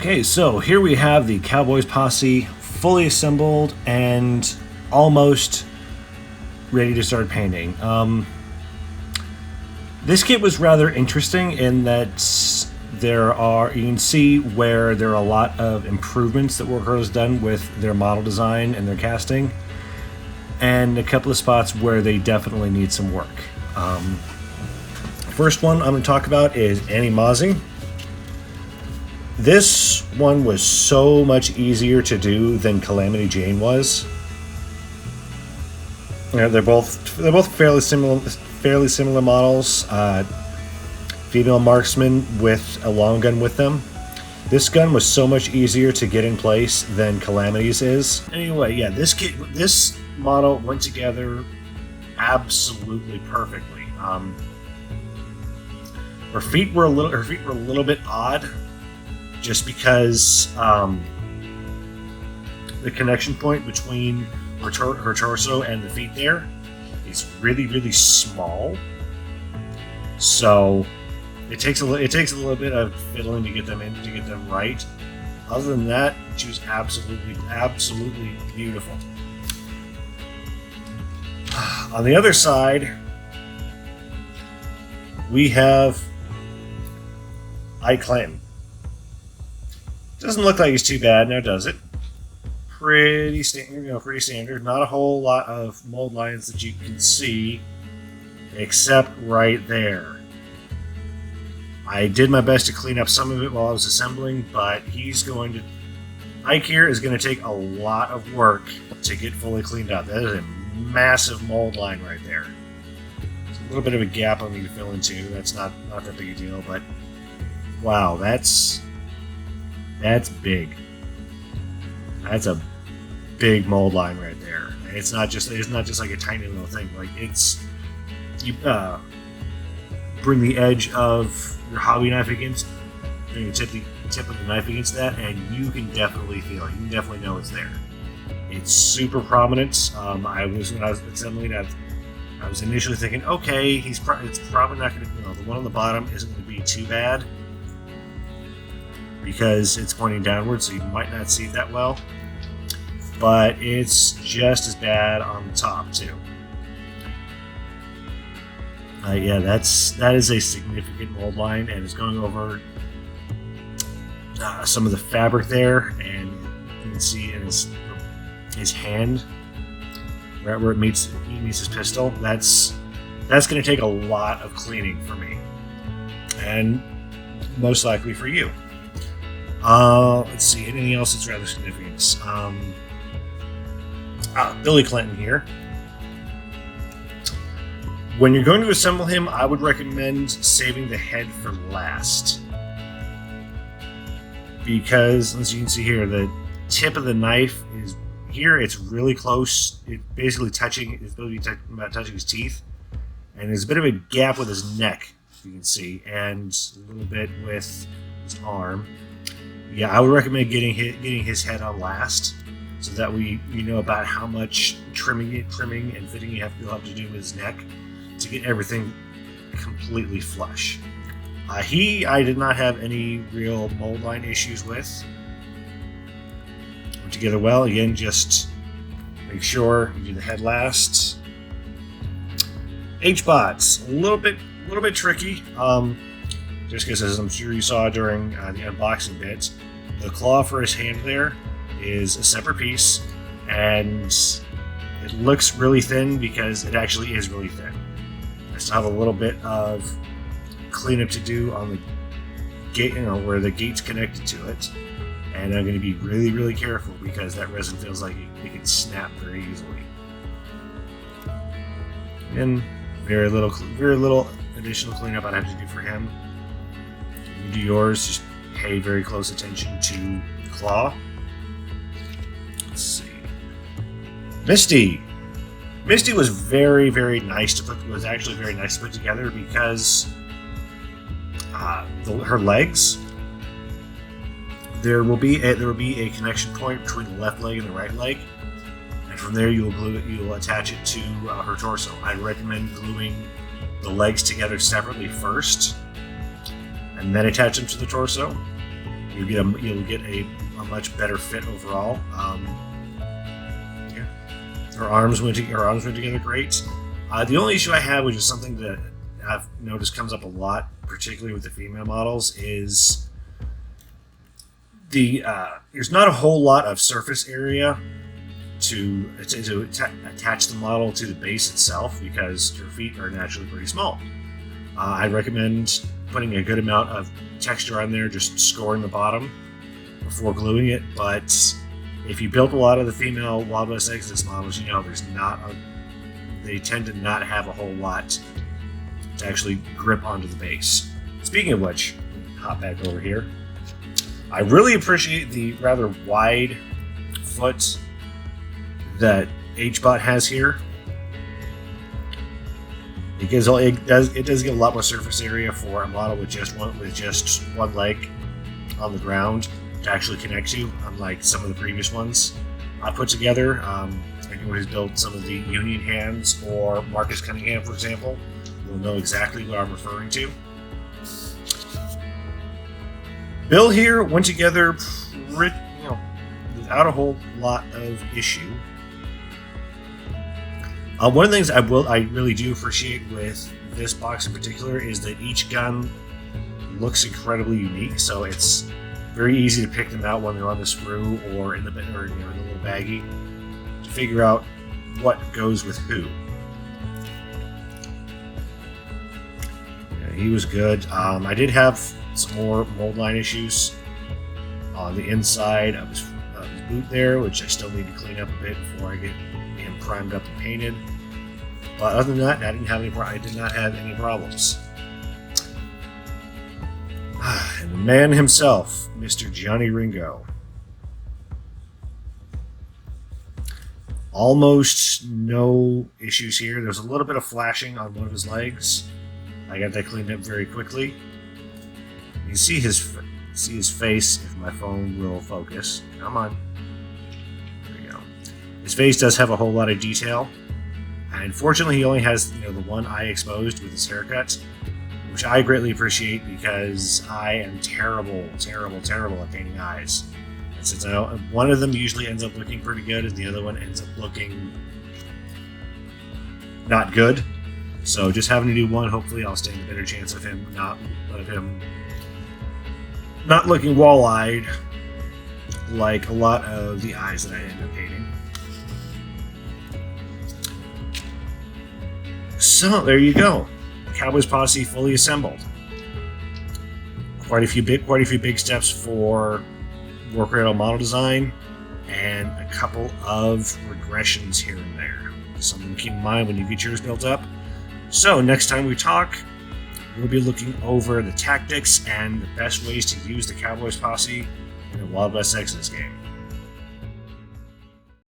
Okay, so here we have the Cowboys posse fully assembled and almost ready to start painting. This kit was rather interesting in that you can see where there are a lot of improvements that Warcraft has done with their model design and their casting, and a couple of spots where they definitely need some work. First one I'm going to talk about is Annie Mozzie. This one was so much easier to do than Calamity Jane was. They're both fairly similar models. Female marksman with a long gun with them. This gun was so much easier to get in place than Calamity's is. Anyway, yeah, this model went together absolutely perfectly. Her feet were a little bit odd, just because the connection point between her torso and the feet there is really, really small. So it takes a little bit of fiddling to get them right. Other than that, she was absolutely beautiful. On the other side, we have Ike Clanton. Doesn't look like he's too bad now, does it? Pretty standard. Not a whole lot of mold lines that you can see, except right there. I did my best to clean up some of it while I was assembling, but Ike here is going to take a lot of work to get fully cleaned up. That is a massive mold line right there. There's a little bit of a gap I need to fill into. That's not that big a deal, but wow, that's big. That's a big mold line right there. And it's not just like a tiny little thing. Like you bring the edge of your hobby knife against, bring the tip of the knife against that, and you can definitely feel it. You can definitely know it's there. It's super prominent. When I was assembling, I was initially thinking, okay, it's probably not going to. The one on the bottom isn't going to be too bad, because it's pointing downward, so you might not see it that well. But it's just as bad on the top too. Yeah, that is a significant mold line, and it's going over some of the fabric there, and you can see in his hand, right where he meets his pistol. That's going to take a lot of cleaning for me, and most likely for you. Let's see, anything else that's rather significant? Billy Clinton here. When you're going to assemble him, I would recommend saving the head for last, because as you can see here, the tip of the knife is here. It's really close. It's basically touching his teeth, and there's a bit of a gap with his neck, you can see, and a little bit with his arm. Yeah, I would recommend getting his head on last, so that you know about how much trimming and fitting you'll have to do with his neck to get everything completely flush. I did not have any real mold line issues with. Put together well. Again, just make sure you do the head last. H-bots, a little bit tricky. Just because, as I'm sure you saw during the unboxing bit, the claw for his hand there is a separate piece, and it looks really thin because it actually is really thin. I still have a little bit of cleanup to do on the gate, where the gate's connected to it, and I'm going to be really, really careful because that resin feels like it can snap very easily. And very little additional cleanup I'd have to do for him. You do yours, just pay very close attention to the claw. Let's see. Misty was very, very nice to put. Was actually very nice to put together because her legs. There will be a connection point between the left leg and the right leg, and from there you'll attach it to her torso. I recommend gluing the legs together separately first, and then attach them to the torso. you'll get a much better fit overall. Yeah, her arms went together great. The only issue I have, which is something that I've noticed comes up a lot, particularly with the female models, is there's not a whole lot of surface area to attach the model to the base itself, because her feet are naturally pretty small. I recommend putting a good amount of texture on there, just scoring the bottom before gluing it. But if you built a lot of the female Wild West Exodus models, they tend to not have a whole lot to actually grip onto the base. Speaking of which, hop back over here. I really appreciate the rather wide foot that HBot has here. Because it does give a lot more surface area for a model with just one leg on the ground to actually connect to, unlike some of the previous ones I put together. Anyone who's built some of the Union hands or Marcus Cunningham, for example, will know exactly what I'm referring to. Bill here went together without a whole lot of issue. One of the things I really do appreciate with this box in particular is that each gun looks incredibly unique. So it's very easy to pick them out when they're on the sprue or in the little baggie to figure out what goes with who. Yeah, he was good. I did have some more mold line issues on the inside of his boot there, which I still need to clean up a bit before I get him primed up and painted. But other than that, I did not have any problems. And the man himself, Mr. Johnny Ringo. Almost no issues here. There's a little bit of flashing on one of his legs. I got that cleaned up very quickly. You can see his face if my phone will focus. Come on. There we go. His face does have a whole lot of detail. And fortunately, he only has the one eye exposed with his haircut, which I greatly appreciate because I am terrible at painting eyes. And since one of them usually ends up looking pretty good and the other one ends up looking not good, so just having to do one, hopefully I'll stand a better chance of him not looking wall-eyed like a lot of the eyes that I end up painting. So there you go, Cowboys Posse fully assembled. Quite a few big steps for War Cradle model design, and a couple of regressions here and there. Something to keep in mind when you get yours built up. So next time we talk, we'll be looking over the tactics and the best ways to use the Cowboys Posse in the Wild West Exodus game.